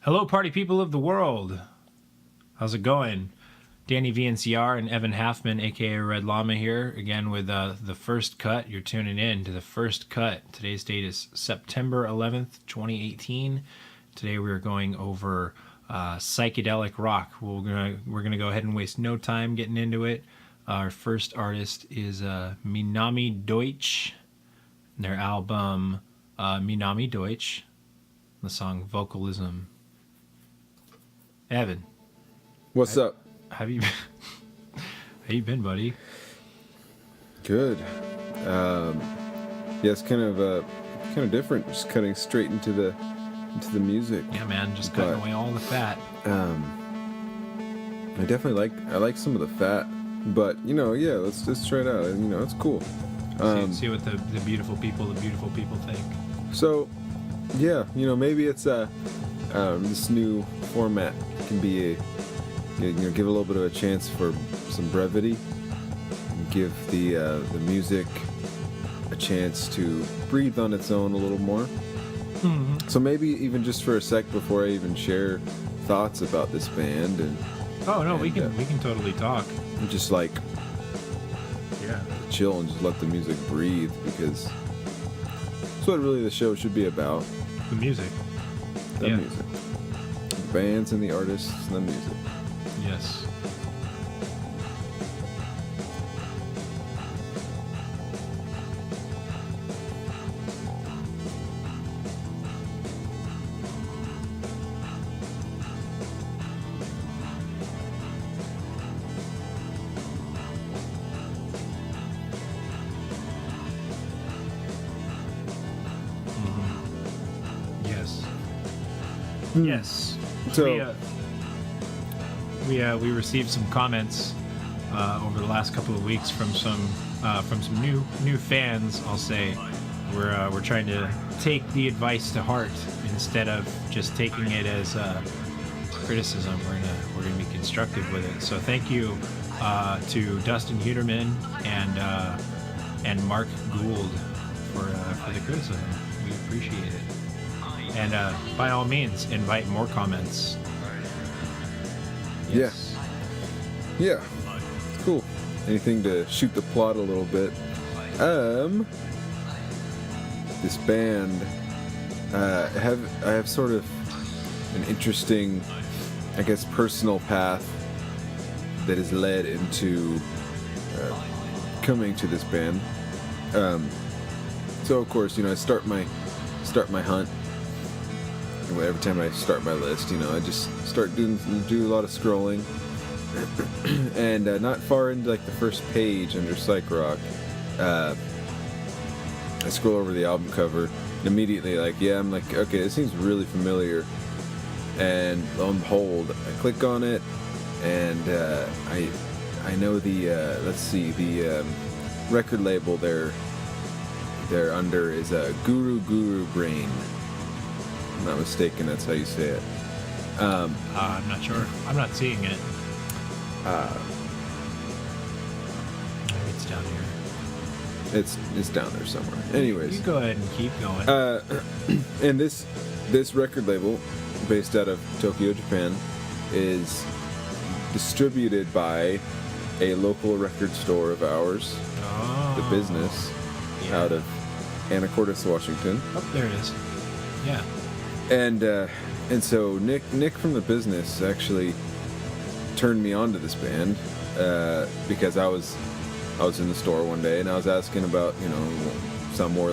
Hello, party people of the world. How's it going? DannyVNCR and Evan Halfmann, aka Red Llama, here again with the first cut. You're tuning in to the first cut. Today's date is September 11th, 2018. Today we're going over psychedelic rock. We're gonna go ahead and waste no time getting into it. Our first artist is Minami Deutsch. Their album Minami Deutsch. The song Vocalism. Evan, what's up? How you been, buddy? Good. Yeah, it's kind of different. Just cutting straight into the music. Yeah, man, just cutting away all the fat. I definitely like some of the fat, but let's try it out. It's cool. See what the beautiful people think. So, yeah, maybe it's this new format can be give a little bit of a chance for some brevity, give the music a chance to breathe on its own a little more. Mm-hmm. So maybe even just for a sec before I even share thoughts about this band we can totally talk. Just chill and just let the music breathe, because that's what really the show should be about. The music. The music. The bands and the artists and the music. Yes. Yes. So we received some comments over the last couple of weeks from some new fans. I'll say we're trying to take the advice to heart instead of just taking it as criticism. We're gonna be constructive with it. So thank you to Dustin Huderman and Mark Gould for the criticism. We appreciate it. And by all means, invite more comments. Yes. Yeah. Cool. Anything to shoot the plot a little bit. This band, I have sort of an interesting, I guess, personal path that has led into coming to this band. So of course, I start my hunt. Every time I start my list, I just start do a lot of scrolling, and not far into the first page under Psych Rock, I scroll over the album cover, and immediately I'm like, okay, this seems really familiar, and lo and behold, I click on it, and I know the record label they're under is Guru Brain. I'm not mistaken, that's how you say it. I'm not sure. I'm not seeing it. Maybe it's down here. It's down there somewhere. Anyways, you go ahead and keep going. And this record label, based out of Tokyo, Japan, is distributed by a local record store of ours, the Business, out of Anacortes, Washington. Oh, there it is. Yeah. And so Nick from the Business actually turned me on to this band because I was in the store one day and I was asking about some more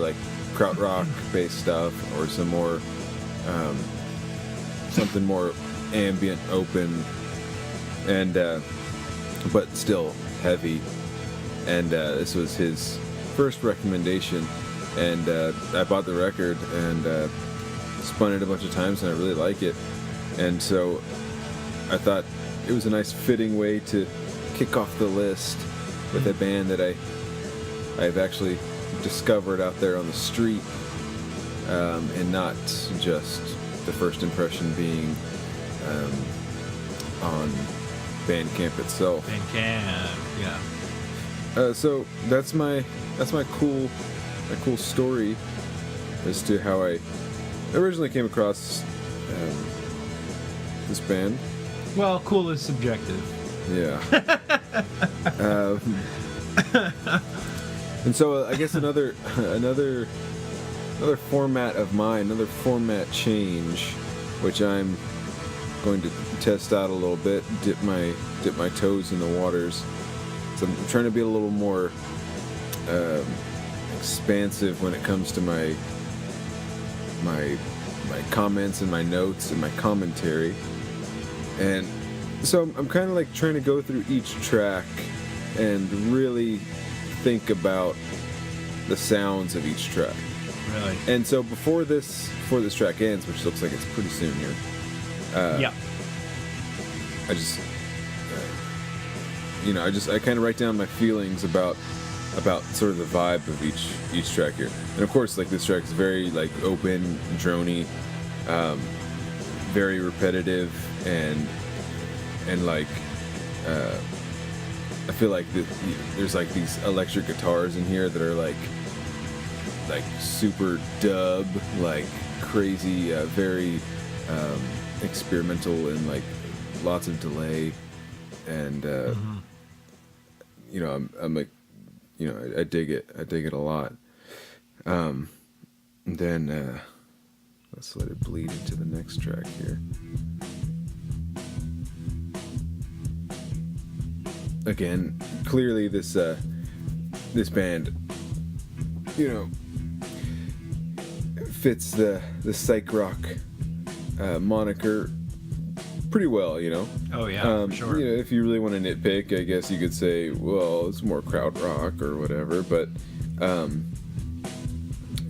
krautrock based stuff or some more something more ambient, open, and but still heavy. And this was his first recommendation, and I bought the record and spun it a bunch of times, and I really like it. And so I thought it was a nice fitting way to kick off the list with a band that I've actually discovered out there on the street, and not just the first impression being on Bandcamp itself. Bandcamp, yeah. So that's my cool story as to how I originally came across this band. Well, cool is subjective. Yeah. And so I guess another format of mine, another format change, which I'm going to test out a little bit, dip my toes in the waters. So I'm trying to be a little more expansive when it comes to my comments and my notes and my commentary. And so I'm kind of like trying to go through each track and really think about the sounds of each track. Really? And so before this track ends, which looks like it's pretty soon here. Yeah. I just, I kind of write down my feelings about sort of the vibe of each track here. And of course, like, this track is very like open, droney, very repetitive, and like, I feel like there's like these electric guitars in here that are like super dub, like crazy, very experimental, and like lots of delay, and I'm like, I dig it a lot. Then let's let it bleed into the next track here. Again, clearly this band, fits the psych rock moniker pretty well, Oh yeah, for sure. If you really want to nitpick, I guess you could say, well, it's more krautrock rock or whatever, but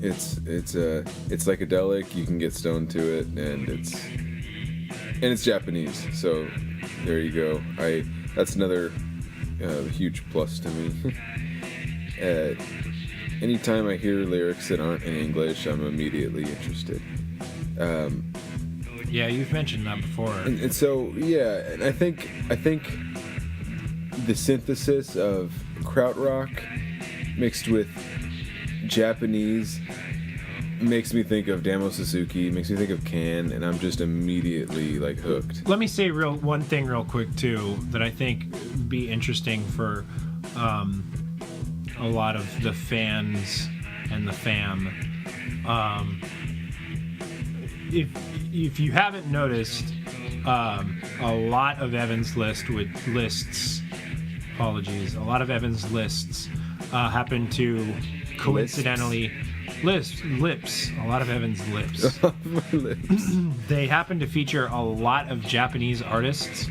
it's psychedelic. You can get stoned to it, and it's Japanese. So there you go. That's another huge plus to me. Anytime I hear lyrics that aren't in English, I'm immediately interested. Yeah, you've mentioned that before. And so, yeah, and I think the synthesis of krautrock mixed with Japanese makes me think of Damo Suzuki, makes me think of Can, and I'm just immediately like hooked. Let me say one thing real quick too that I think would be interesting for a lot of the fans and the fam. If you haven't noticed, a lot of Evan's lists happen to coincidentally lips. A lot of Evan's lips. They happen to feature a lot of Japanese artists,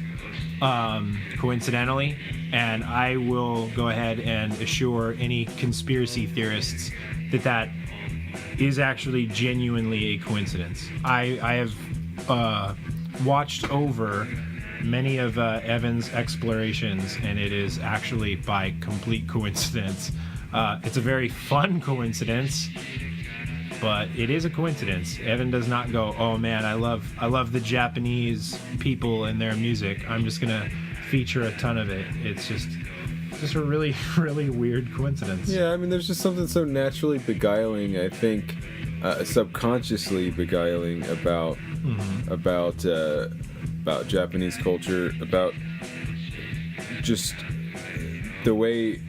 coincidentally, and I will go ahead and assure any conspiracy theorists that is actually genuinely a coincidence. I have watched over many of Evan's explorations, and it is actually by complete coincidence. It's a very fun coincidence, but it is a coincidence. Evan does not go, oh man, I love the Japanese people and their music, I'm just gonna feature a ton of it. It's just a really, really weird coincidence. Yeah, I mean, there's just something so naturally beguiling, I think, subconsciously beguiling about Japanese culture, about just the way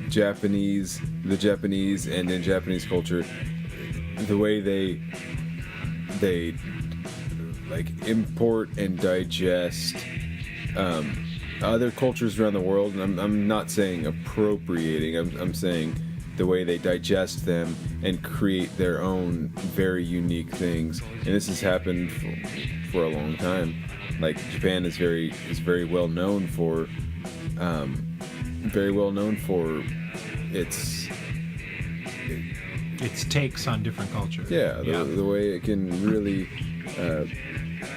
the Japanese and in Japanese culture, the way they like import and digest other cultures around the world. And I'm not saying appropriating, I'm saying the way they digest them and create their own very unique things. And this has happened for a long time. Like, Japan is very well known for its takes on different cultures. Yeah, the way it can really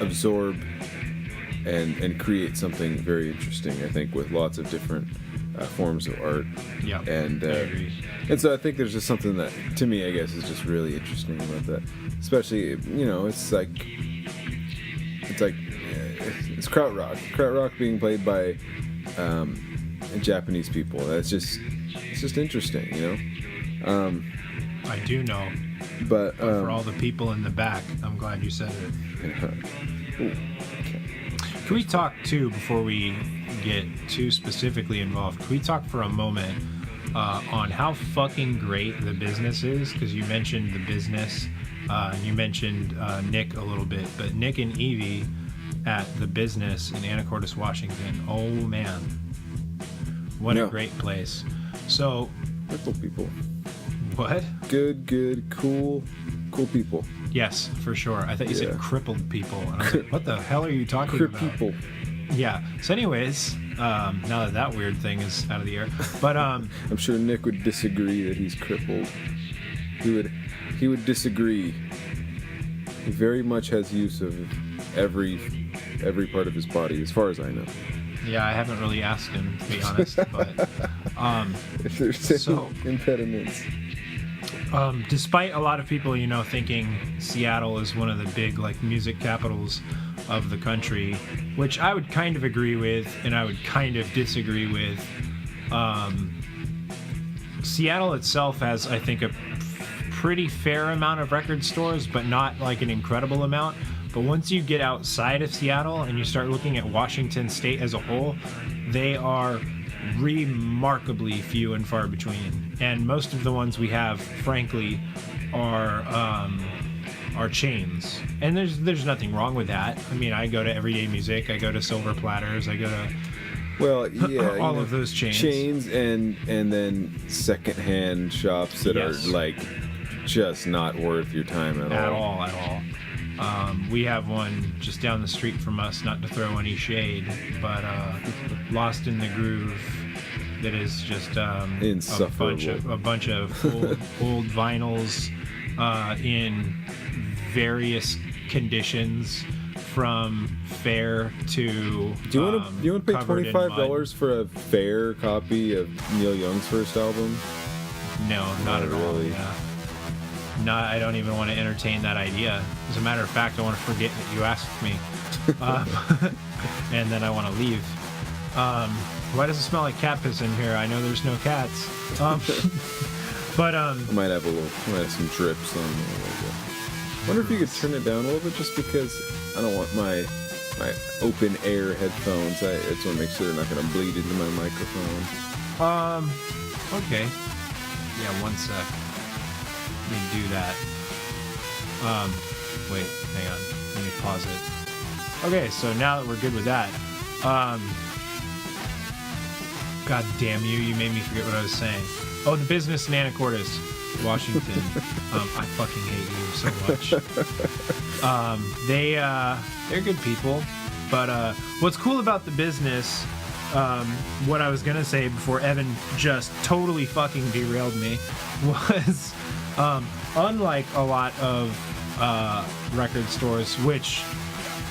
absorb and create something very interesting, I think, with lots of different forms of art. Yeah, and I agree. And so I think there's just something that, to me, I guess, is just really interesting about that. Especially, it's krautrock being played by Japanese people. It's just interesting, I do know. But for all the people in the back, I'm glad you said it. Ooh, okay. Can we talk, too, before we get too specifically involved, can we talk for a moment on how fucking great the business is? Because you mentioned the business, and you mentioned Nick a little bit, but Nick and Evie at the business in Anacortes, Washington, oh man, what a great place. So, Crippled people. what? Good, cool people. Yes, for sure. I thought you said crippled people, and I was like, what the hell are you talking about? People. Yeah. So anyways, now that weird thing is out of the air, but I'm sure Nick would disagree that he's crippled. He would disagree. He very much has use of every part of his body, as far as I know. Yeah, I haven't really asked him, to be honest, but If there's any impediments. Despite a lot of people, thinking Seattle is one of the big music capitals of the country, which I would kind of agree with, and I would kind of disagree with. Seattle itself has, I think, a pretty fair amount of record stores, but not an incredible amount. But once you get outside of Seattle and you start looking at Washington State as a whole, they are remarkably few and far between. And most of the ones we have, frankly, are chains. And there's nothing wrong with that. I mean, I go to Everyday Music, I go to Silver Platters, I go to all of those chains. Chains and then secondhand shops that are just not worth your time at all. At all. We have one just down the street from us, not to throw any shade, but Lost in the Groove, that is just insufferable. a bunch of old vinyls in various conditions, from fair to Do you want to pay $25 for a fair copy of Neil Young's first album? No, not at all. Really. Yeah. No, I don't even want to entertain that idea. As a matter of fact, I want to forget that you asked me. And then I want to leave. Why does it smell like cat piss in here? I know there's no cats. But I might have some drips on there. I wonder if you could turn it down a little bit, just because I don't want my open air headphones. I just want to make sure they're not going to bleed into my microphone. Okay. Yeah, one sec. Let me do that. Wait, hang on. Let me pause it. Okay, so now that we're good with that, God damn you made me forget what I was saying. Oh, the business in Anacortes, Washington. I fucking hate you so much. They're good people, but what's cool about the business, what I was gonna say before Evan just totally fucking derailed me, was unlike a lot of record stores, which,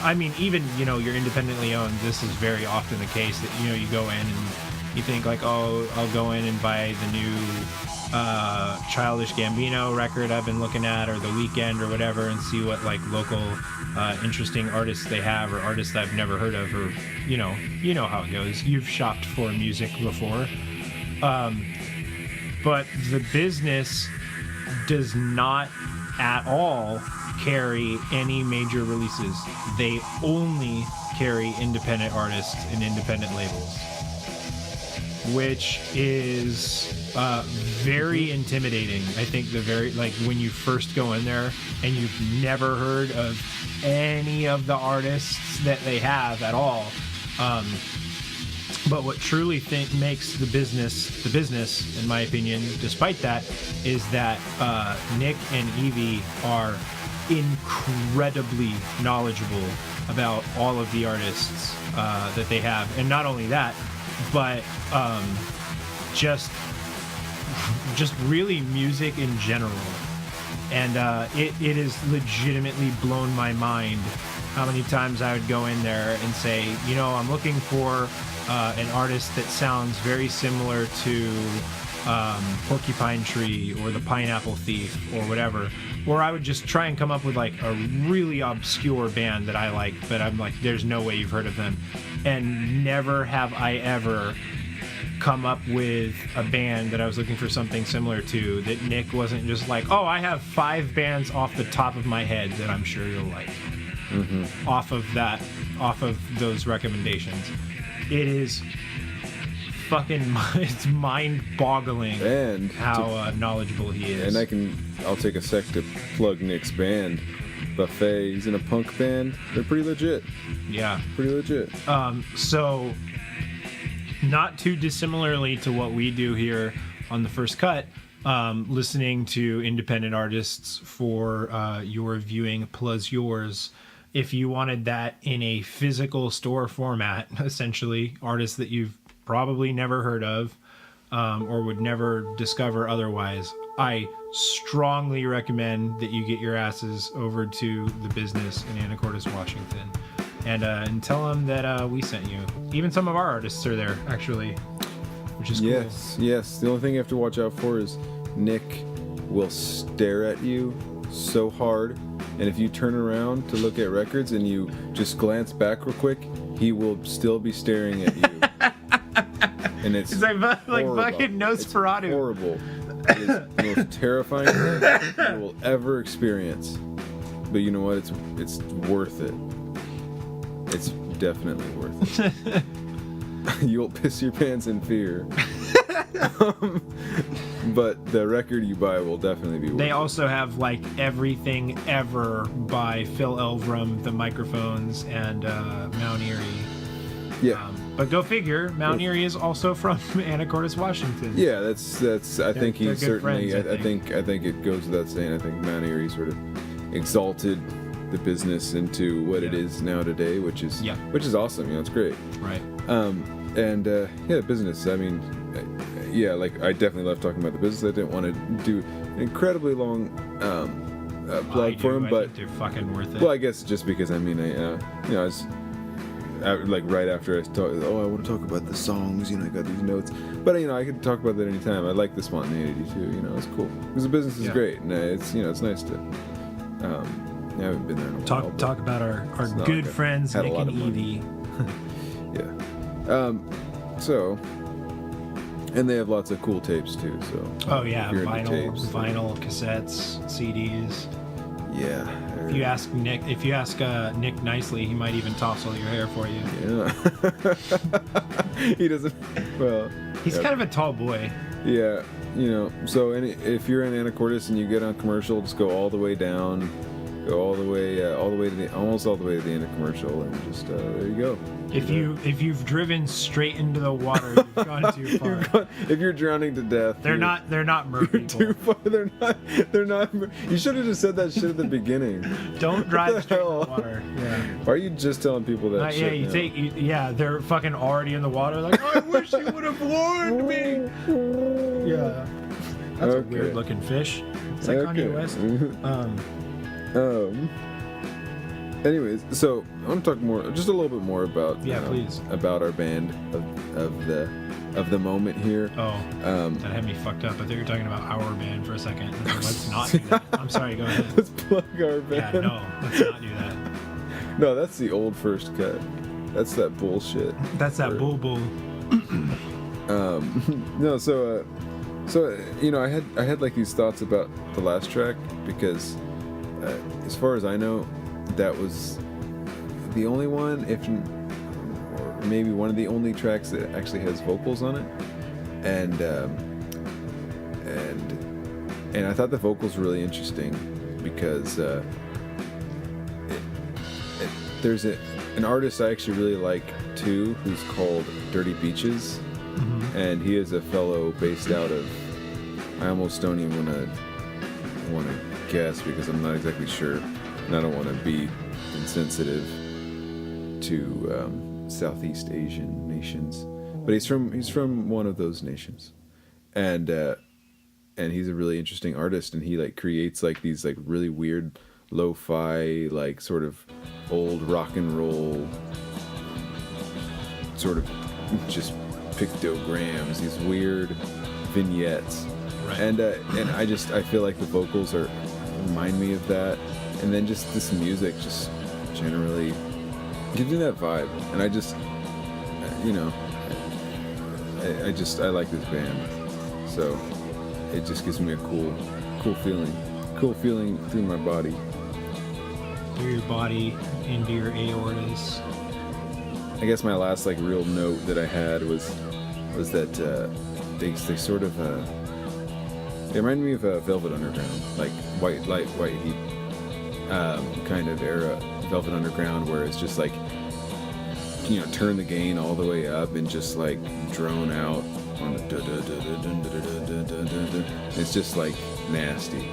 I mean, even, you're independently owned, this is very often the case that, you go in and you think oh, I'll go in and buy the new Childish Gambino record I've been looking at, or The Weeknd or whatever, and see what local interesting artists they have, or artists I've never heard of, or you know how it goes. You've shopped for music before. But the business does not at all carry any major releases. They only carry independent artists and independent labels, which is very intimidating. I think when you first go in there and you've never heard of any of the artists that they have at all. But what truly makes the business, in my opinion, despite that, is that Nick and Evie are incredibly knowledgeable about all of the artists that they have. And not only that, but just really music in general. And it has legitimately blown my mind how many times I would go in there and say, I'm looking for an artist that sounds very similar to Porcupine Tree or the Pineapple Thief or whatever. Or I would just try and come up with a really obscure band that I like, but I'm there's no way you've heard of them. And never have I ever come up with a band that I was looking for something similar to that Nick wasn't just oh, I have 5 bands off the top of my head that I'm sure you'll like. off of those recommendations. It is fucking, it's mind-boggling And how knowledgeable he is. And I'll take a sec to plug Nick's band, Buffet. He's in a punk band. They're pretty legit. Yeah. Pretty legit. So, not too dissimilarly to what we do here on The First Cut, listening to independent artists for your viewing plus yours. If you wanted that in a physical store format, essentially, artists that you've probably never heard of or would never discover otherwise, I strongly recommend that you get your asses over to the business in Anacortes, Washington, and tell them that we sent you. Even some of our artists are there, actually, which is cool. Yes. The only thing you have to watch out for is Nick will stare at you so hard, and if you turn around to look at records and you just glance back real quick, he will still be staring at you. And it's like fucking Nosferatu. It's horrible. It is the most terrifying thing you will ever experience. But you know what? It's worth it. It's definitely worth it. You'll piss your pants in fear. But the record you buy will definitely be worth it. They also have like everything ever by Phil Elverum, the microphones, and Mount Erie. Yeah. But go figure, Mount Erie is also from Anacortes, Washington. Yeah, that's. I think he certainly. Friends, I think it goes without saying. I think Mount Erie sort of exalted the business into what it is now today, which is awesome. You know, it's great. Right. Business. I mean, like I definitely love talking about the business. I didn't want to do an incredibly long plug for him, but they're fucking worth it. Well, I guess just because I mean, I was. Like right after I I want to talk about the songs, I got these notes, but I could talk about that anytime. I like the spontaneity too, it's cool because the business is great, and it's nice to. I haven't been there in a while. Talk about our good friends Nick and Evie. Yeah. So, and they have lots of cool tapes too. So. Vinyl, cassettes, CDs. Yeah. If you ask Nick nicely, he might even toss all your hair for you. Yeah. He doesn't. Well. He's kind of a tall boy. Yeah. So if you're in Anacortes and you get on commercial, just go all the way down, go all the way to almost all the way to the end of commercial, and just there you go. If you've driven straight into the water, you've gone too far. If you're drowning to death, they're not mer people. Too far. They're not. You should have just said that shit at the beginning. Don't drive straight into the water. Yeah. Why are you just telling people that shit? They're fucking already in the water. Like, I wish you would have warned me. Yeah. That's a weird looking fish. It's like Kanye West. Anyways, so I want to talk just a little bit more about please, about our band of the moment here. That had me fucked up. I thought you were talking about our band for a second. Let's not do that. I'm sorry. Go ahead. Let's plug our band. Yeah, no, let's not do that. No, that's the old First Cut. That's that bullshit. That's that bull. No, so I had like these thoughts about the last track because as far as I know, that was the only one, or maybe one of the only tracks that actually has vocals on it, and I thought the vocals were really interesting because there's an artist I actually really like too, who's called Dirty Beaches, and he is a fellow based out of, I almost don't even want to guess because I'm not exactly sure. And I don't want to be insensitive to Southeast Asian nations, but he's from one of those nations, and he's a really interesting artist, and he like creates like these like really weird lo-fi like sort of old rock and roll sort of just pictograms, these weird vignettes, right. and I feel like the vocals remind me of that. And then just this music just generally gives me that vibe. And I just, I like this band. So it just gives me a cool feeling through my body. Through your body, into your aortas. I guess my last like real note that I had was that they sort of they remind me of Velvet Underground, like white heat kind of era Velvet Underground, where it's just like, you know, turn the gain all the way up and just like drone out on the it's just like nasty,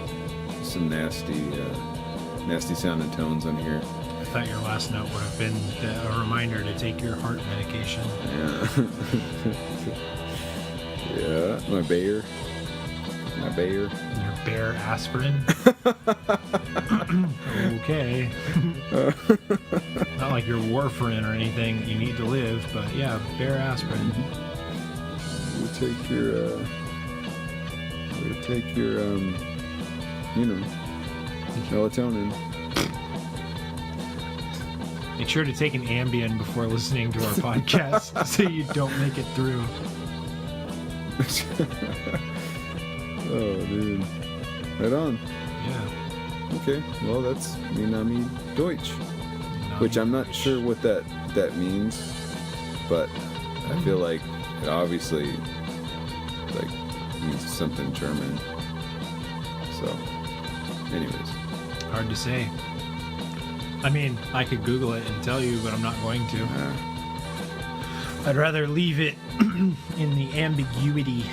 some nasty sounding tones on here. I thought your last note would have been a reminder to take your heart medication. Yeah. Yeah, my Bayer. Your Bayer aspirin. Okay. Not like you're warfarin or anything that you need to live, but yeah, Bayer aspirin. You take your you know, melatonin. Make sure to take an Ambien before listening to our podcast so you don't make it through. Oh, dude. Right on. Yeah. Okay. Well, that's Minami Deutsch, which I'm not sure what that means, but I feel like it obviously like means something German. So, anyways. Hard to say. I mean, I could Google it and tell you, but I'm not going to. I'd rather leave it in the ambiguity.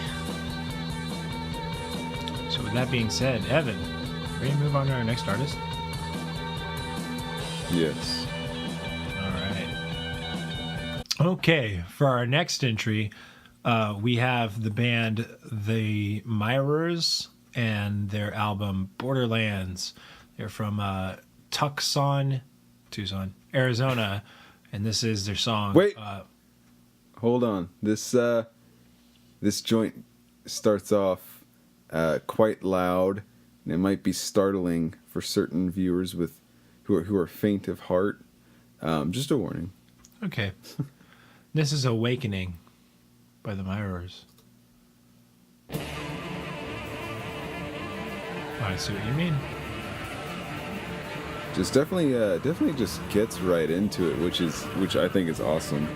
So with that being said, Evan, ready to move on to our next artist? Yes. All right. Okay, for our next entry, we have the band The Mirrors and their album Borderlands. They're from Tucson, Arizona, and this is their song. Wait. Hold on. This joint starts off quite loud, and it might be startling for certain viewers who are faint of heart. Just a warning. Okay. This is Awakening by The Mirrors. I see what you mean. Just definitely just gets right into it, which I think is awesome.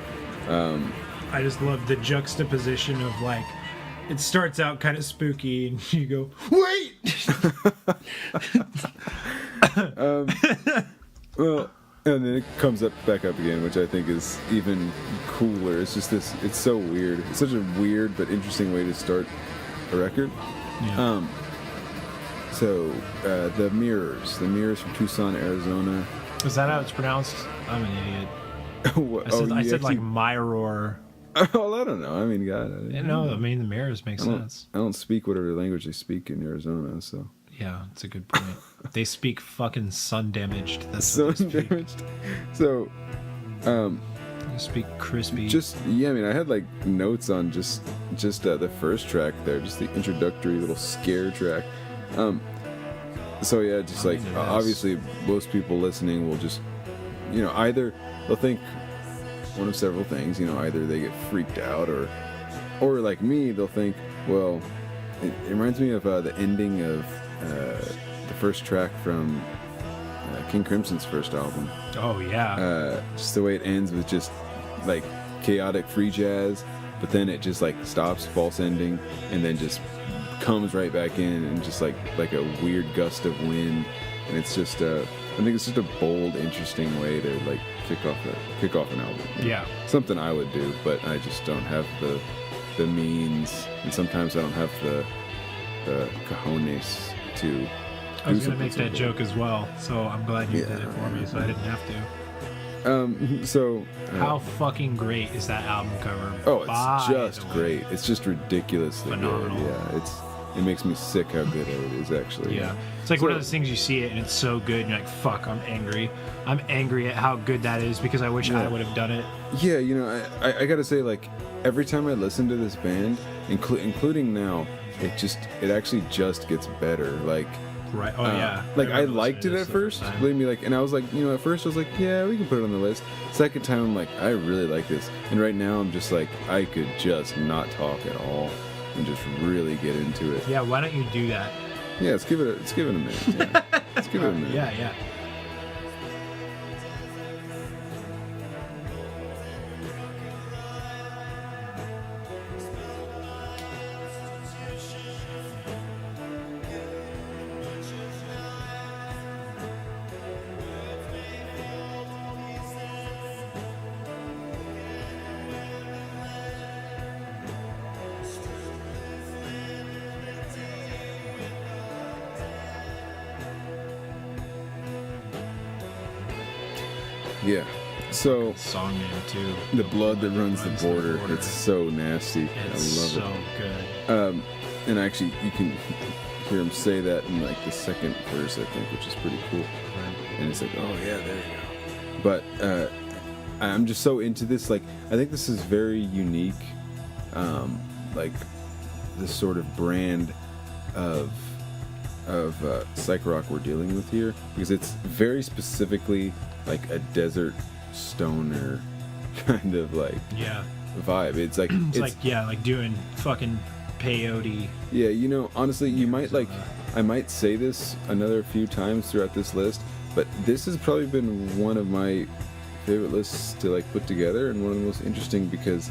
I just love the juxtaposition of like, it starts out kind of spooky and you go, wait! Well, and then it comes back up again, which I think is even cooler. It's just it's so weird. It's such a weird but interesting way to start a record. Yeah. So, the Mirrors from Tucson, Arizona. Is that how it's pronounced? I'm an idiot. I said like Myror. Oh, I don't know. I mean, God. I mean, the Mirrors make sense. I don't speak whatever language they speak in Arizona, so. Yeah, it's a good point. They speak fucking sun-damaged. That's sun-damaged. So, they speak crispy. I mean, I had like notes on just the first track there, just the introductory little scare track. So yeah, just like obviously most people listening will just, you know, either they'll think one of several things, you know, either they get freaked out or like me, they'll think, well, it reminds me of the ending of the first track from King Crimson's first album. Oh yeah. Just the way it ends with just like chaotic free jazz, but then it just like stops, false ending, and then just comes right back in and just like a weird gust of wind, and it's just I think it's just a bold, interesting way to like kick off an album. Yeah. Something I would do, but I just don't have the means, and sometimes I don't have the cojones to. I was gonna make that joke as well, so I'm glad you did it for me, so I didn't have to. How fucking great is that album cover? Oh, it's just great. It's just ridiculously phenomenal. Good. Yeah, it makes me sick how good it is, actually. Yeah. It's like one of those things you see it and it's so good and you're like, fuck, I'm angry. I'm angry at how good that is because I wish I would have done it. Yeah, you know, I gotta say, like, every time I listen to this band, including now, it actually just gets better. Like, right. Oh, yeah. Like, I liked it at first, believe me, like, and I was like, you know, at first I was like, yeah, we can put it on the list. Second time, I'm like, I really like this. And right now, I'm just like, I could just not talk at all and just really get into it. Yeah, why don't you do that? Yeah, let's give it a minute. Yeah. Let's give it a minute. Yeah. Yeah. So song name too. The blood that runs the border. It's so nasty. It's I love good. And actually, you can hear him say that in like the second verse, I think, which is pretty cool. Right. And it's like, oh yeah, there you go. But I'm just so into this. Like, I think this is very unique. Like this sort of brand of psych rock we're dealing with here, because it's very specifically like a desert stoner kind of like vibe. It's like like doing fucking peyote. Yeah, you know, honestly, you might like I might say this another few times throughout this list, but this has probably been one of my favorite lists to like put together, and one of the most interesting, because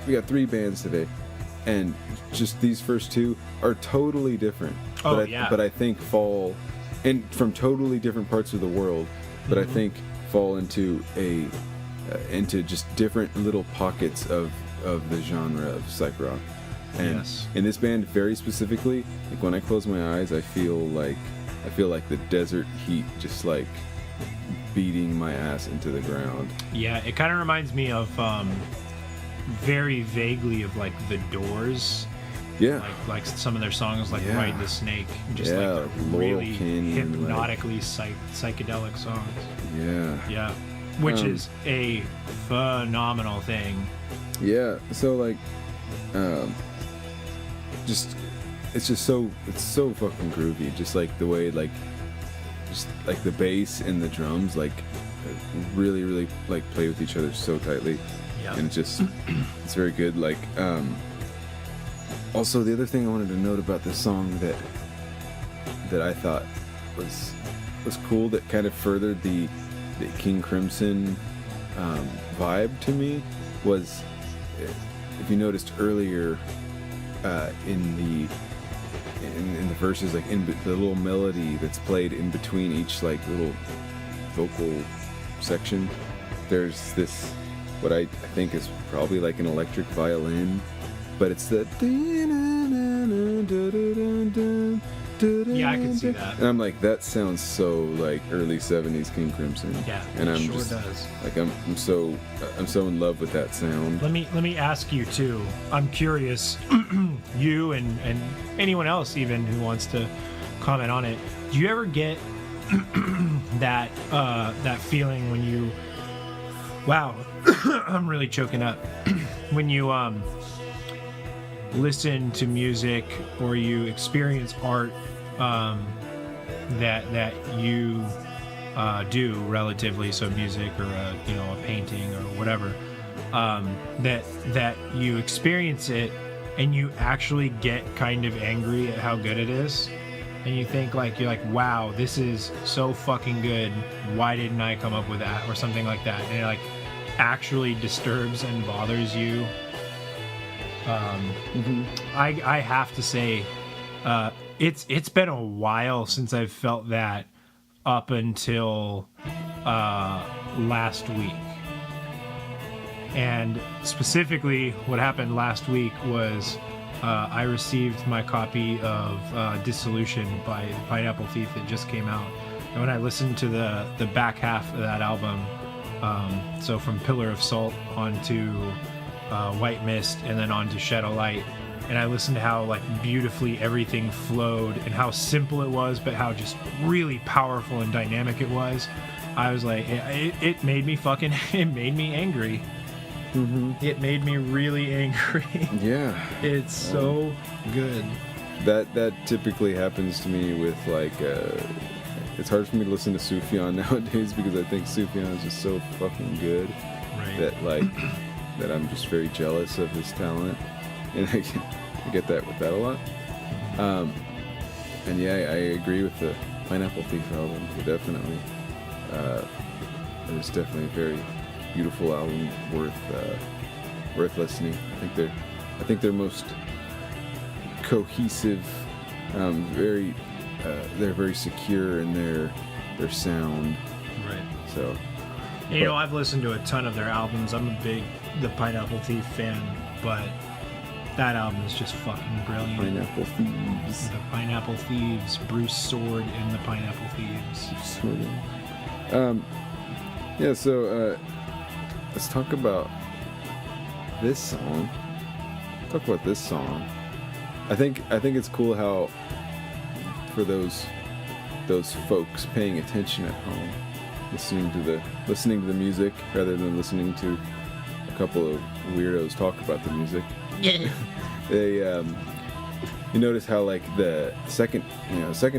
we got 3 bands today, and just these first 2 are totally different. But I think fall from totally different parts of the world, but I think fall into into just different little pockets of the genre of psych rock. And in this band very specifically, like when I close my eyes, I feel like the desert heat just like beating my ass into the ground. Yeah, it kind of reminds me of very vaguely of like The Doors. Yeah. Like some of their songs, like Ride the Snake, just like really Canyon, hypnotically psychedelic songs. Yeah. Which is a phenomenal thing. Yeah. So like, it's so fucking groovy. Just like the way just like the bass and the drums like really like play with each other so tightly. Yeah. And it's very good. Like, also the other thing I wanted to note about this song that I thought was cool, that kind of furthered the King Crimson vibe to me, was, if you noticed earlier in the verses, like in the little melody that's played in between each like little vocal section, there's this what I think is probably like an electric violin, but it's the I can see that. And I'm like, that sounds so like early 70s King Crimson. Yeah, and I'm does. Like I'm so in love with that sound. Let me ask you too. I'm curious, you and anyone else even who wants to comment on it. Do you ever get that feeling when you? Wow, I'm really choking up. When you listen to music or you experience art that you do relatively, so music or a painting or whatever, that you experience it and you actually get kind of angry at how good it is, and you think like, you're like, wow, this is so fucking good, why didn't I come up with that, or something like that, and it like actually disturbs and bothers you. I have to say, it's been a while since I've felt that, up until last week. And specifically, what happened last week was I received my copy of Dissolution by Pineapple Thief that just came out. And when I listened to the back half of that album, so from Pillar of Salt onto White Mist and then onto Shadow Light, and I listened to how like beautifully everything flowed and how simple it was, but how just really powerful and dynamic it was. I was like, it made me angry. It made me really angry. Yeah, it's so good. That typically happens to me with like it's hard for me to listen to Sufjan nowadays, because I think Sufjan is just so fucking good, that I'm just very jealous of his talent, and I get that with that a lot. And yeah, I agree with the Pineapple Thief album. Definitely, it's definitely a very beautiful album, worth listening. I think they're most cohesive, they're very secure in their sound. Right. So, I've listened to a ton of their albums. I'm a big The Pineapple Thief fan, but that album is just fucking brilliant. Pineapple Thieves. The Pineapple Thieves. Bruce Sword and the Pineapple Thieves. Yeah, so let's talk about this song. Talk about this song. I think it's cool how, for those folks paying attention at home, listening to the music rather than listening to a couple of weirdos talk about the music. They you notice how like the second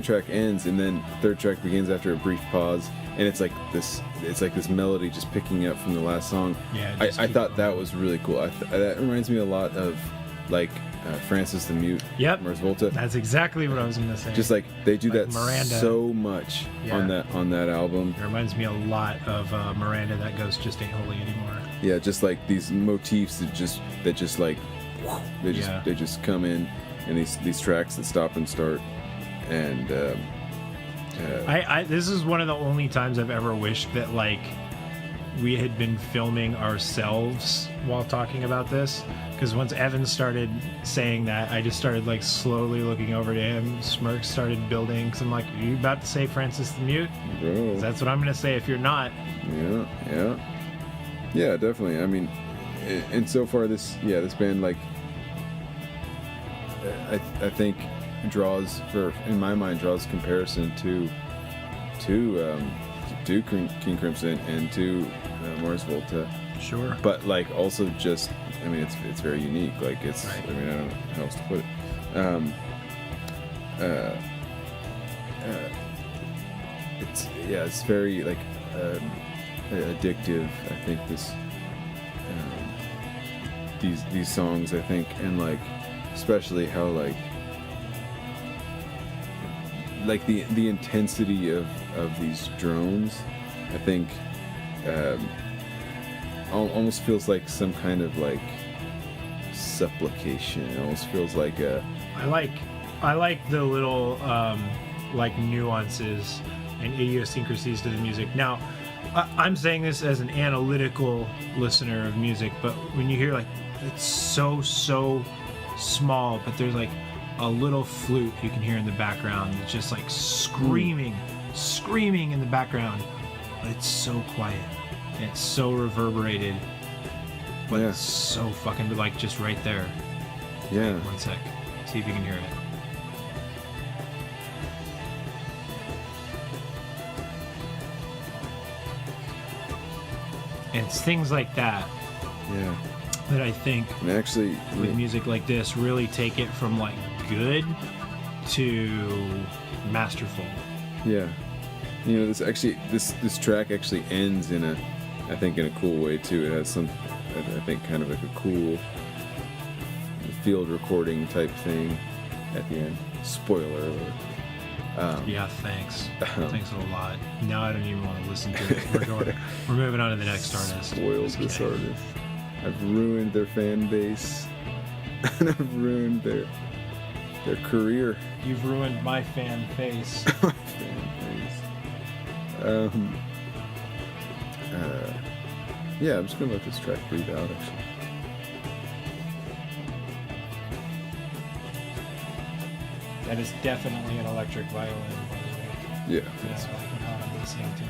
track ends and then third track begins after a brief pause, and it's like this melody just picking up from the last song. Yeah, I thought that was really cool. That reminds me a lot of like Francis the Mute. Yep, Mars Volta. that's exactly what I was gonna say. Just like they do like that Miranda. so much on that album. It reminds me a lot of Miranda, That Ghost Just Ain't Holy Anymore. Yeah, just like these motifs that just come in, and these tracks that stop and start, and this is one of the only times I've ever wished that like we had been filming ourselves while talking about this, because once Evan started saying that, I just started like slowly looking over to him. Smirks started building, because I'm like, are you about to say Francis the Mute? bro. That's what I'm gonna say if you're not. Yeah, definitely. I mean, and so far this band, like, I think in my mind draws comparison to King Crimson and to Mars Volta. Sure. But like also just, I mean, it's very unique. Like it's, right. I mean, I don't know how else to put it. It's very like addictive. I think these songs. I think, and like especially how like the intensity of these drones. I think almost feels like some kind of like supplication. It almost feels like a. I like the little like nuances and idiosyncrasies to the music. Now, I'm saying this as an analytical listener of music, but when you hear like it's so small, but there's like a little flute you can hear in the background that's just like screaming in the background, but it's so quiet and it's so reverberated, but it's so fucking like just right there. Yeah. Wait, 1 sec. See if you can hear it. And it's things like that. Yeah. That I think and actually with music like this really take it from like good to masterful. Yeah. You know, this track actually ends in a cool way too. It has some, I think, kind of like a cool field recording type thing at the end. Spoiler alert. Yeah, thanks. Thanks a lot. Now I don't even want to listen to it. We're moving on to the next artist. Spoiled this artist. I've ruined their fan base, and I've ruined their career. You've ruined my fan face. My fan face. Yeah, I'm just gonna let this track breathe out. Actually. That is definitely an electric violin, by the way. Yeah. I'm listening to it.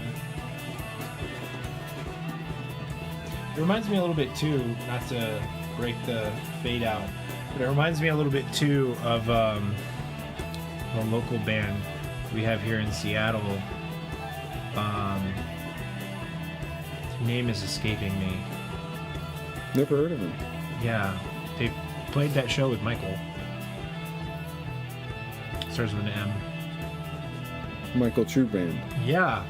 It reminds me a little bit too, not to break the fade out, but it reminds me a little bit too of a local band we have here in Seattle. His name is escaping me. Never heard of him. Yeah, they played that show with Michael. Starts with an M. Michael True Band. Yeah.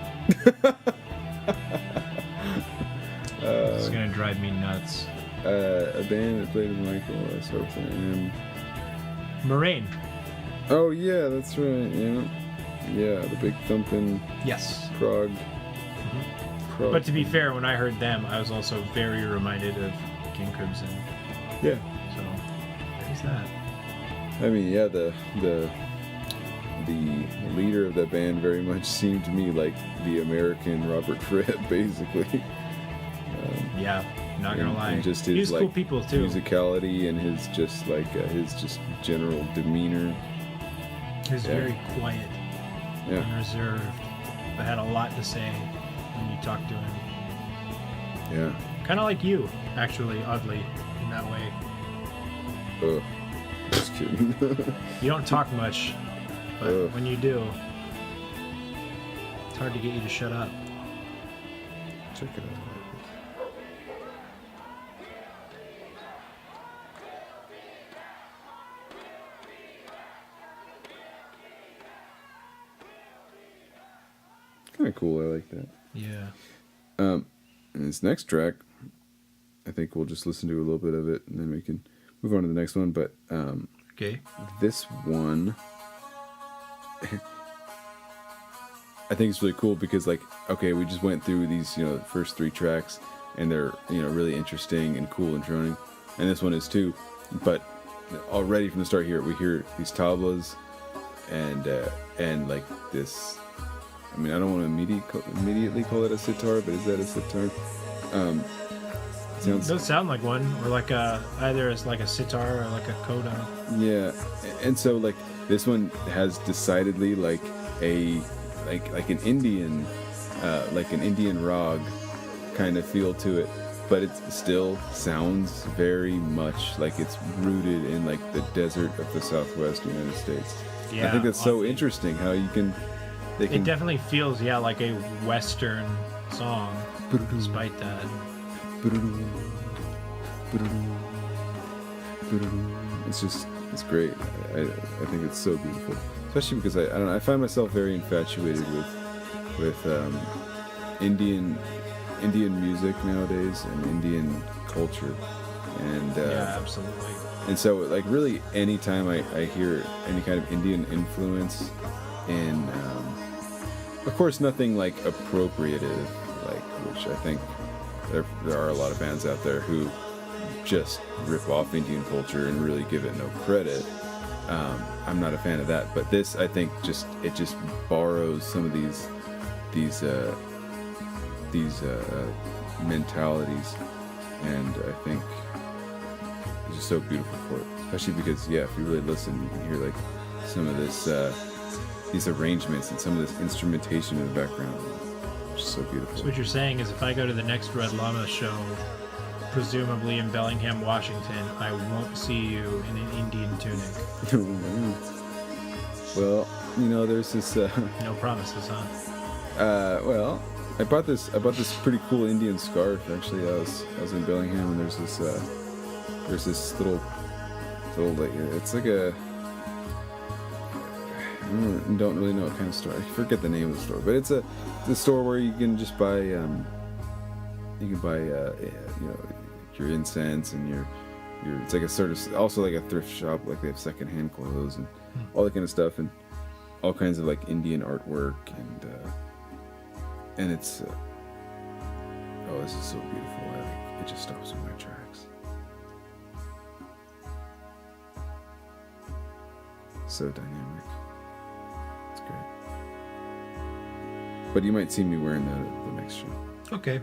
It's gonna drive me nuts. A band that played with Michael starts with an M. Moraine. Oh yeah, that's right. Yeah, the big thumping. Yes. Prog. Mm-hmm. But to be fair, when I heard them, I was also very reminded of King Crimson. Yeah. So there's that. I mean, yeah, the leader of that band very much seemed to me like the American Robert Fripp, basically. Yeah, not gonna lie. And just his he's like cool people too. Musicality and his just like his just general demeanor. He was very quiet and reserved, but had a lot to say. when you talk to him. Yeah. Kind of like you, actually, oddly, in that way. Ugh. Just kidding. You don't talk much, but when you do, it's hard to get you to shut up. Check it out. Kind of cool. I like that. Yeah. And this next track, I think we'll just listen to a little bit of it, and then we can move on to the next one. But Okay. this one, I think it's really cool because, like, okay, we just went through these, the first 3 tracks, and they're, really interesting and cool and droning, and this one is too. But already from the start here, we hear these tablas, and like this. I mean, I don't want to immediately call it a sitar, but is that a sitar? It does sound like one, or like either as like a sitar or like a coda. Yeah, and so like this one has decidedly like an Indian rag kind of feel to it, but it still sounds very much like it's rooted in like the desert of the Southwest United States. Yeah, I think that's so interesting how you can. It definitely feels, like a Western song, despite that. It's great. I think it's so beautiful, especially because I find myself very infatuated with Indian music nowadays and Indian culture, and yeah, absolutely. And so like really anytime I hear any kind of Indian influence in of course nothing like appropriative, like, which I think there are a lot of bands out there who just rip off Indian culture and really give it no credit. I'm not a fan of that, but this, I think, just borrows some of these mentalities, and I think it's just so beautiful for it. Especially because, if you really listen, you can hear like some of this, these arrangements and some of this instrumentation in the background. It's just so beautiful. So what you're saying is, if I go to the next Red Llama show, presumably in Bellingham, Washington, I won't see you in an Indian tunic. Well, there's this. No promises, huh? Well, I bought this pretty cool Indian scarf. Actually, I was in Bellingham, and there's this little like, it's like a. I don't really know what kind of store. I forget the name of the store, but it's a store where you can just buy your incense and your it's like a sort of also like a thrift shop, like they have secondhand clothes and all that kind of stuff, and all kinds of like Indian artwork, and it's this is so beautiful. It just stops in my tracks. So dynamic. It's great. But you might see me wearing that at the next show. Okay.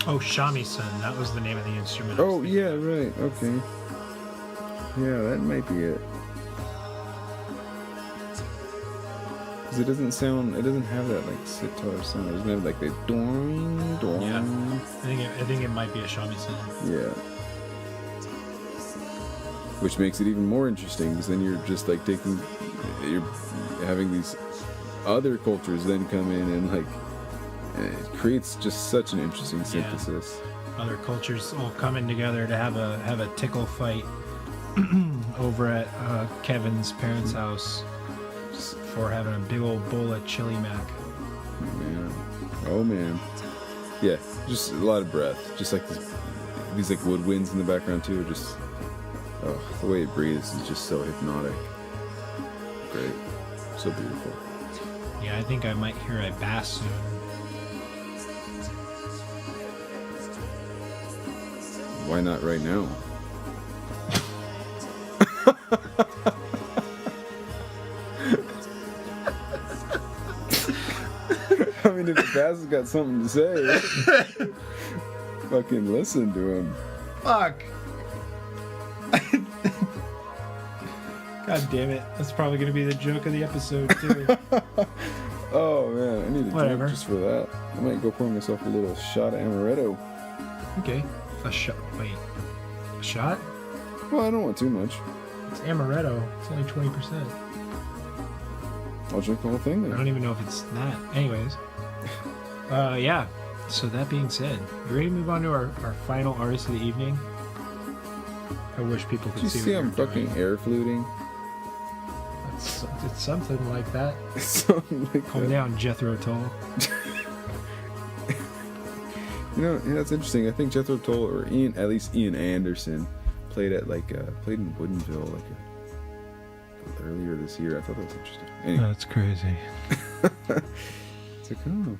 Oh, shamisen. That was the name of the instrument. Oh, yeah, right. Okay. Yeah, that might be it. Because it doesn't have that like sitar sound. It doesn't have like the doing, doing. Yeah. I think it might be a shamisen. Yeah. Which makes it even more interesting, because then you're just like you're having these other cultures then come in and like, it creates just such an interesting synthesis. Yeah. Other cultures all coming together to have a tickle fight over at Kevin's parents' house for having a big old bowl of chili mac. Man. Oh man. Yeah, just a lot of breath. Just like these like woodwinds in the background too. Just the way it breathes is just so hypnotic. Great. So beautiful. Yeah, I think I might hear a bass soon. Why not right now? ass has got something to say. Fucking listen to him. Fuck. God damn it. That's probably going to be the joke of the episode, too. Oh, man. I need a Whatever. drink just for that. I might go pour myself a little shot of amaretto. Okay. A shot. Wait. A shot? Well, I don't want too much. It's amaretto. It's only 20%. I'll drink the whole thing I then. don't even know if it's that. Anyways. Yeah. So that being said, you ready to move on to our final artist of the evening? I wish people could Did you see see what I'm you're fucking doing. air fluting? It's something like that. Something like Calm that. down, Jethro Tull. You know, yeah, that's interesting. I think Jethro Tull or at least Ian Anderson played in Woodinville earlier this year. I thought that was interesting. Anyway, That's crazy. it's like, oh,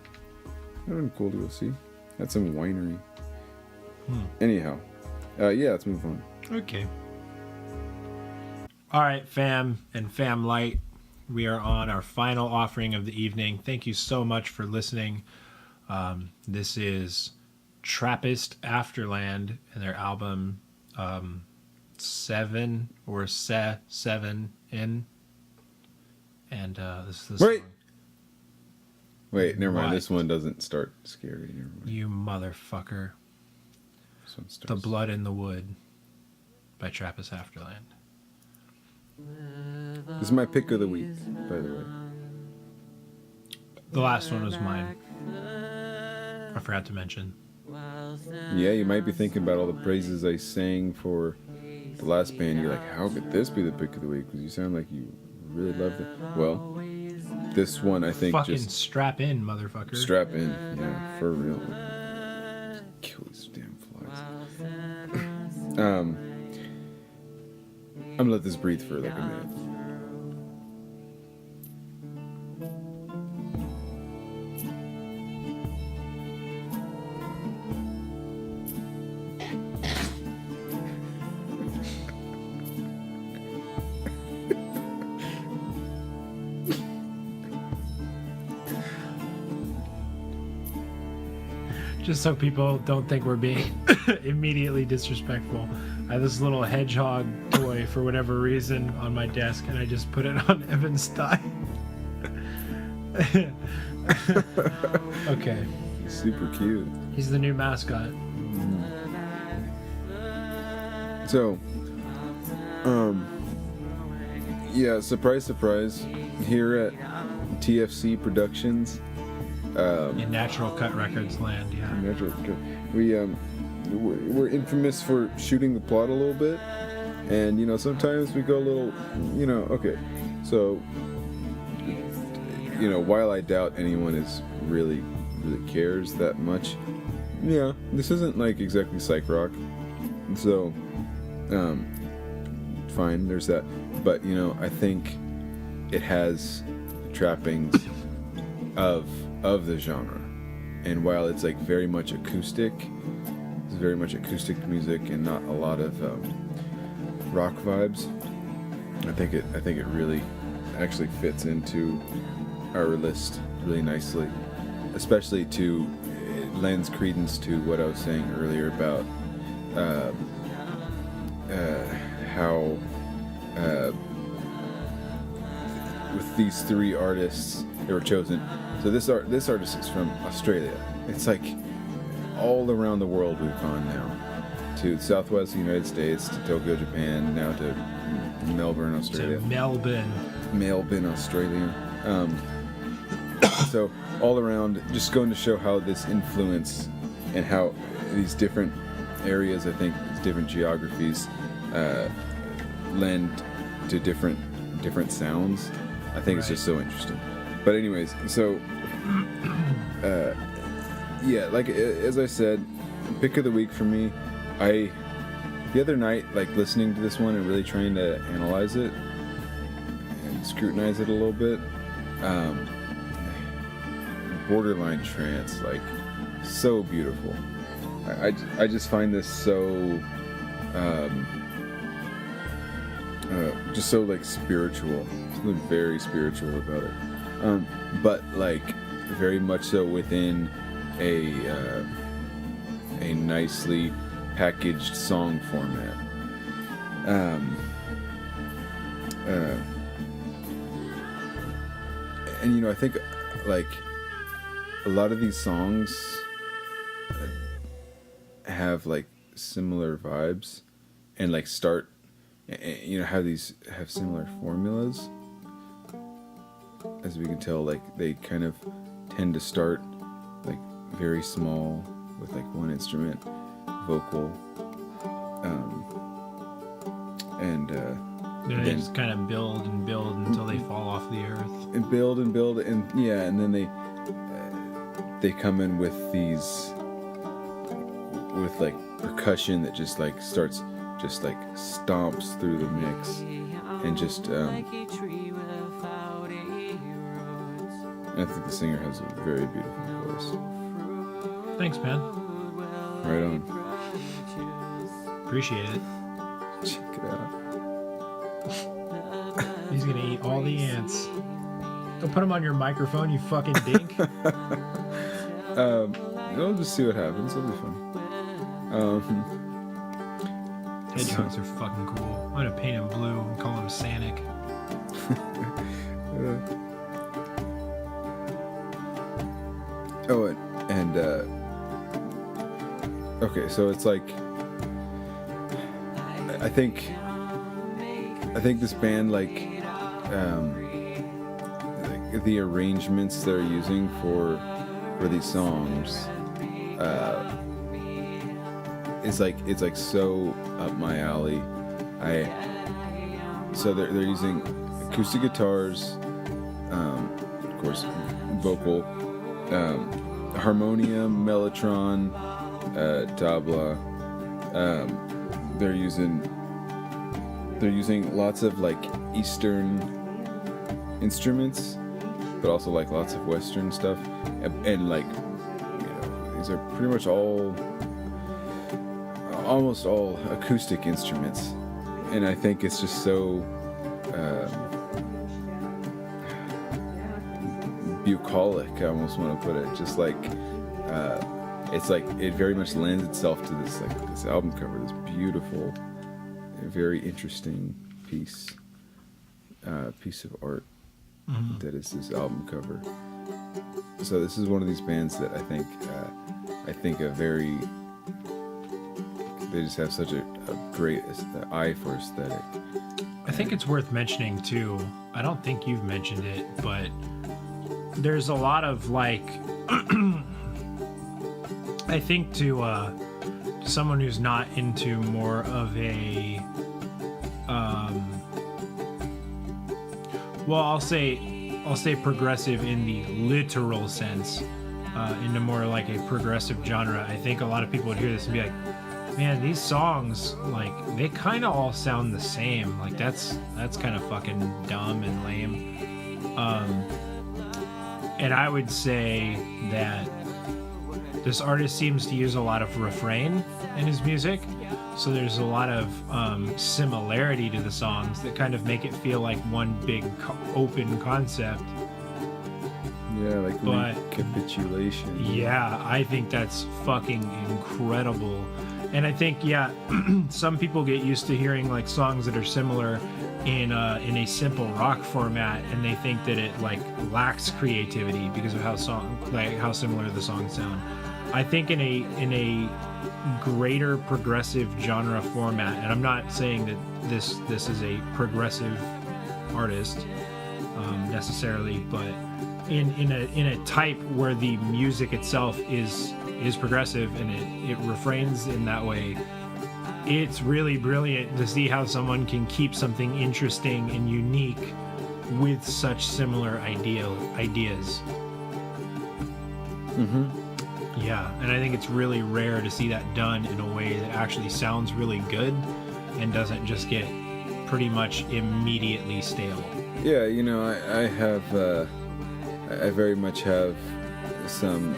that would be cool to go see. That's some winery. Anyhow, yeah, let's move on. Okay. All right, fam and fam light. We are on our final offering of the evening. Thank you so much for listening. This is Trappist Afterland and their album 7 or Se7 in. And this is the Wait. song. Wait, never mind. What? This one doesn't start scary. Never mind. You motherfucker. This one starts. The Blood in the Wood by Trappist Afterland. This is my pick of the week, by the way. The last one was mine. I forgot to mention. Yeah, you might be thinking about all the praises I sang for the last band. You're like, how could this be the pick of the week? Because you sound like you really loved it. Well, this one I think Fucking just strap in, motherfucker. strap in. Yeah, for real. Kill these damn flies. I'm gonna let this breathe for like a minute. Just so people don't think we're being immediately disrespectful. I have this little hedgehog toy for whatever reason on my desk, and I just put it on Evan's thigh. Okay. Super cute. He's the new mascot. So, yeah, surprise, surprise. Here at TFC Productions, In Natural Cut Records land, yeah. we're infamous for shooting the plot a little bit, and you know sometimes we go a little, you know. Okay, so you know, while I doubt anyone is really cares that much, yeah, this isn't like exactly psych rock, so fine, there's that. But you know, I think it has trappings of the genre, and while it's like very much acoustic, it's very much acoustic music and not a lot of rock vibes. I think it really actually fits into our list really nicely, especially it lends credence to what I was saying earlier about how with these three artists they were chosen. So this artist is from Australia. It's like all around the world we've gone now. To Southwest United States, to Tokyo, Japan, now to Melbourne, Australia. To Melbourne. Australia. So all around, just going to show how this influence and how these different areas, I think, these different geographies lend to different sounds. I think it's just so interesting. But anyways, so yeah, like as I said, pick of the week for me. The other night, like listening to this one and really trying to analyze it and scrutinize it a little bit, borderline trance, like so beautiful. I just find this so just so like spiritual, something very spiritual about it. But like very much so within a nicely packaged song format. And you know, I think like a lot of these songs have like similar vibes and like start, you know, have similar formulas. As we can tell, like they kind of tend to start like very small with like one instrument, vocal, and then they just kind of build and build until they fall off the earth. And build and yeah, and then they come in with these with like percussion that just like starts just like stomps through the mix and just I think the singer has a very beautiful voice. Thanks, man. Right on. Appreciate it. Check it out. He's gonna eat all the ants. Don't put him on your microphone, you fucking dink. We'll just see what happens. It'll be fun. Hedgehogs are fucking cool. I'm gonna paint him blue and call him Sanic. Oh, and okay, so it's like I think this band like the arrangements they're using for these songs it's like so up my alley. So they're using acoustic guitars, of course, vocal, harmonium, mellotron, tabla. They're using lots of like Eastern instruments, but also like lots of Western stuff, and like, you know, these are pretty much almost all acoustic instruments, and I think it's just so bucolic, I almost want to put it, just like it's like it very much lends itself to this album cover, this beautiful, very interesting piece of art that is this album cover. So this is one of these bands that I think they just have such a great eye for aesthetic. I think it's worth mentioning too, I don't think you've mentioned it, but there's a lot of like I think to someone who's not into more of a well, I'll say progressive in the literal sense, into more like a progressive genre. I think a lot of people would hear this and be like, man, these songs, like, they kind of all sound the same. Like, that's kind of fucking dumb and lame. And I would say that this artist seems to use a lot of refrain in his music. So there's a lot of similarity to the songs that kind of make it feel like one big open concept. Yeah, like recapitulation. Yeah, I think that's fucking incredible. And I think, yeah, some people get used to hearing like songs that are similar in a simple rock format, and they think that it like lacks creativity because of how similar the songs sound. I think in a greater progressive genre format, and I'm not saying that this is a progressive artist necessarily, but in a type where the music itself is progressive and it refrains in that way, it's really brilliant to see how someone can keep something interesting and unique with such similar ideas. Mm-hmm. Yeah, and I think it's really rare to see that done in a way that actually sounds really good and doesn't just get pretty much immediately stale. Yeah, you know, I have I very much have some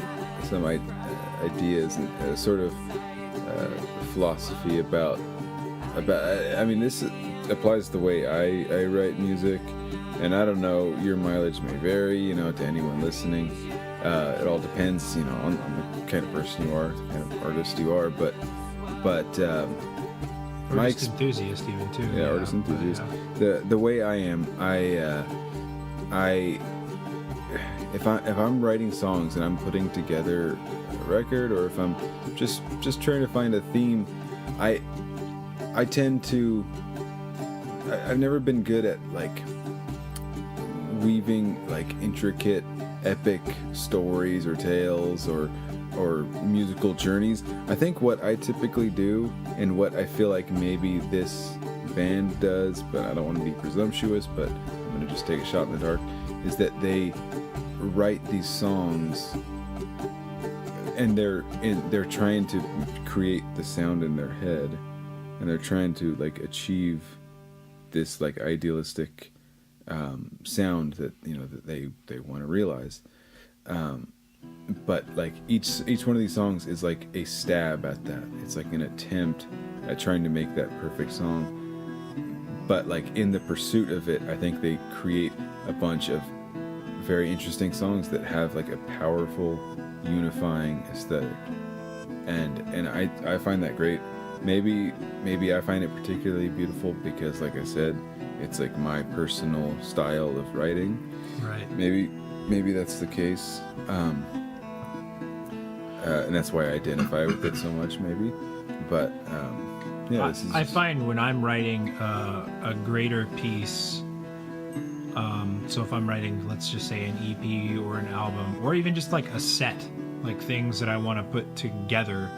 ideas and sort of philosophy about I mean, this applies to the way I write music, and I don't know, your mileage may vary, you know, to anyone listening, It all depends, on the kind of person you are, the kind of artist you are. But artist enthusiast even too. Yeah, artist enthusiast. Yeah. The way I am, if I'm writing songs and I'm putting together a record, or if I'm just trying to find a theme, I tend to. I've never been good at like weaving like intricate, epic stories or tales or musical journeys. I think what I typically do, and what I feel like maybe this band does, but I don't want to be presumptuous, but I'm going to just take a shot in the dark, is that they write these songs and they're trying to create the sound in their head, and they're trying to like achieve this like idealistic sound that that they want to realize. But like each one of these songs is like a stab at that. It's like an attempt at trying to make that perfect song. But like in the pursuit of it, I think they create a bunch of very interesting songs that have like a powerful, unifying aesthetic. And I find that great. Maybe I find it particularly beautiful because, like I said, it's like my personal style of writing. Right. Maybe that's the case. And that's why I identify with it so much, maybe. But yeah, I find when I'm writing a greater piece, so if I'm writing, let's just say an EP or an album, or even just like a set, like things that I want to put together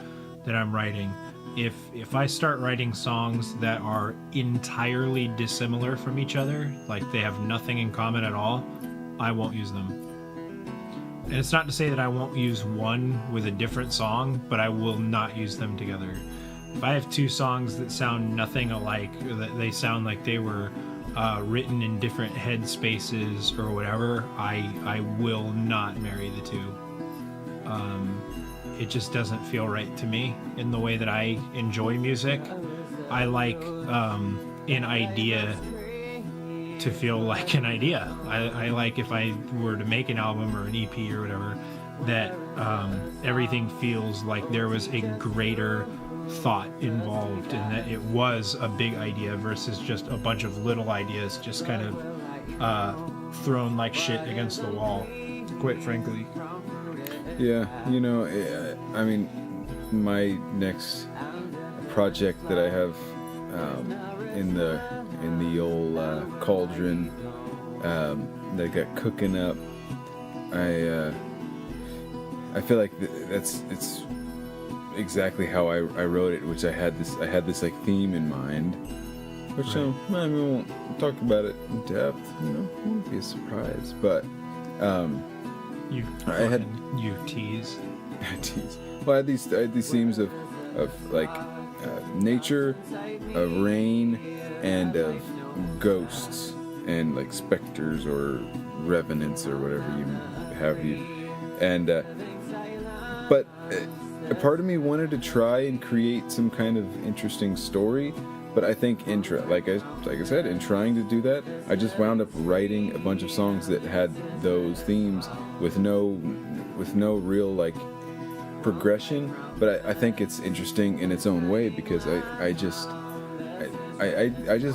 that I'm writing, if I start writing songs that are entirely dissimilar from each other, like they have nothing in common at all, I won't use them. And it's not to say that I won't use one with a different song, but I will not use them together. If I have two songs that sound nothing alike, or that they sound like they were written in different head spaces or whatever, I will not marry the two. It just doesn't feel right to me in the way that I enjoy music. I like an idea to feel like an idea. I like, if I were to make an album or an EP or whatever, that everything feels like there was a greater thought involved, and that it was a big idea versus just a bunch of little ideas just kind of thrown like shit against the wall, quite frankly. Yeah, I mean, my next project that I have in the old cauldron that I got cooking up, I feel like it's exactly how I wrote it, which I had this like theme in mind, which right. I won't talk about it in depth, it won't be a surprise, but you tease. Well, I had these themes of like nature, of rain, and of ghosts, and like specters or revenants or whatever and but a part of me wanted to try and create some kind of interesting story, but I think like I said, in trying to do that, I just wound up writing a bunch of songs that had those themes with no real like progression. But I think it's interesting in its own way, because I just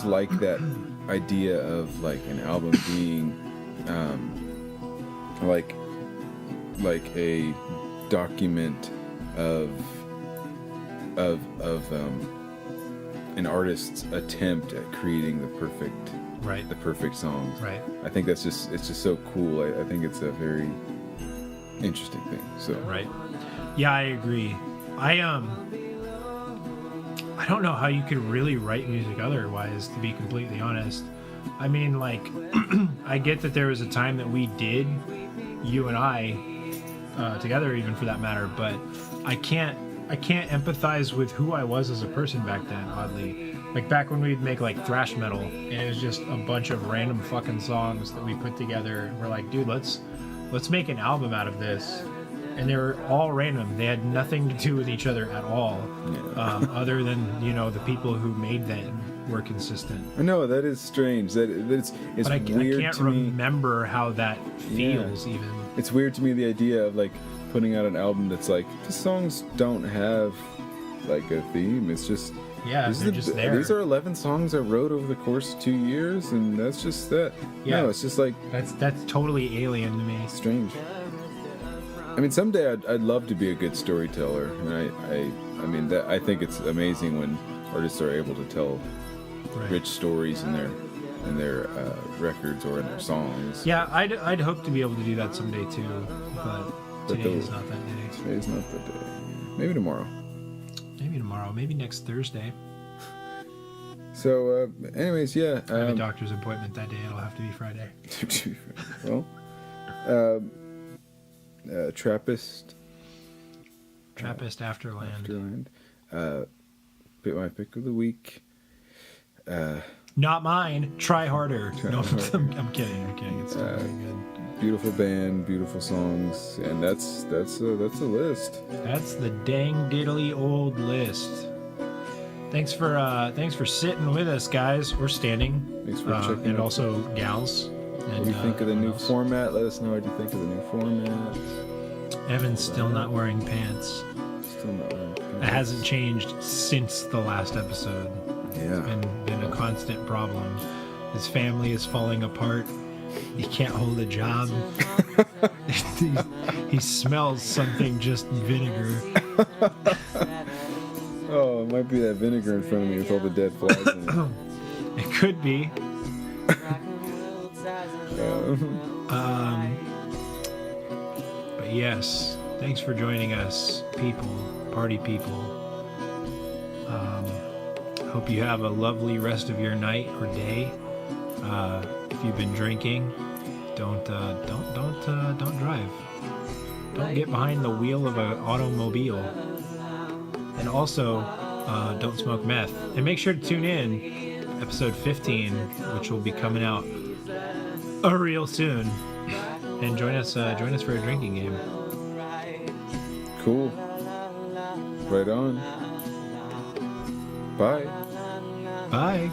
like that idea of like an album being like a document of an artist's attempt at creating the perfect songs. Right. I think it's just so cool. I think it's a very interesting thing. So right. Yeah, I agree. I don't know how you could really write music otherwise, to be completely honest. I mean, like, I get that there was a time that we did, you and I, together, even for that matter, but I can't empathize with who I was as a person back then, oddly. Like back when we'd make like thrash metal, and it was just a bunch of random fucking songs that we put together, and we're like, dude, let's make an album out of this. And they were all random. They had nothing to do with each other at all, other than the people who made them were consistent. I know, that is strange. It's but weird I can't to me. remember how that feels even. it's weird to me, the idea of like putting out an album that's like, the songs don't have like a theme. It's just, Yeah, they're just there. These are 11 songs I wrote over the course of 2 years, and that's just that. Yeah. No, it's just like, That's totally alien to me. strange. I mean, someday I'd love to be a good storyteller, and I mean that I think it's amazing when artists are able to tell Right. rich stories in their records or in their songs. Yeah, I'd hope to be able to do that someday too, but today is not that day. Today's not the day. Maybe tomorrow. Maybe tomorrow. Maybe next Thursday. So, anyways, yeah. I have a doctor's appointment that day. It'll have to be Friday. Well, Trappist Afterland. My pick of the week. Not mine. Try harder. No, I'm kidding. It's still very good. Beautiful band, beautiful songs, and that's a list. That's the dang diddly old list. Thanks for sitting with us, guys. We're standing. Thanks for checking and out. also gals. What do you think of the new format? Let us know what you think of the new format. Evan's still not wearing pants. Still not wearing pants. It hasn't changed since the last episode. Yeah. It's been a constant problem. His family is falling apart. He can't hold a job. he smells something, just vinegar. Oh, it might be that vinegar in front of me with all the dead flies in it. It could be. But yes, thanks for joining us, party people. Hope you have a lovely rest of your night or day. If you've been drinking, don't drive. Don't get behind the wheel of an automobile. And also, don't smoke meth. And make sure to tune in episode 15, which will be coming out real soon. And join us for a drinking game. Cool. Right on. Bye. Bye.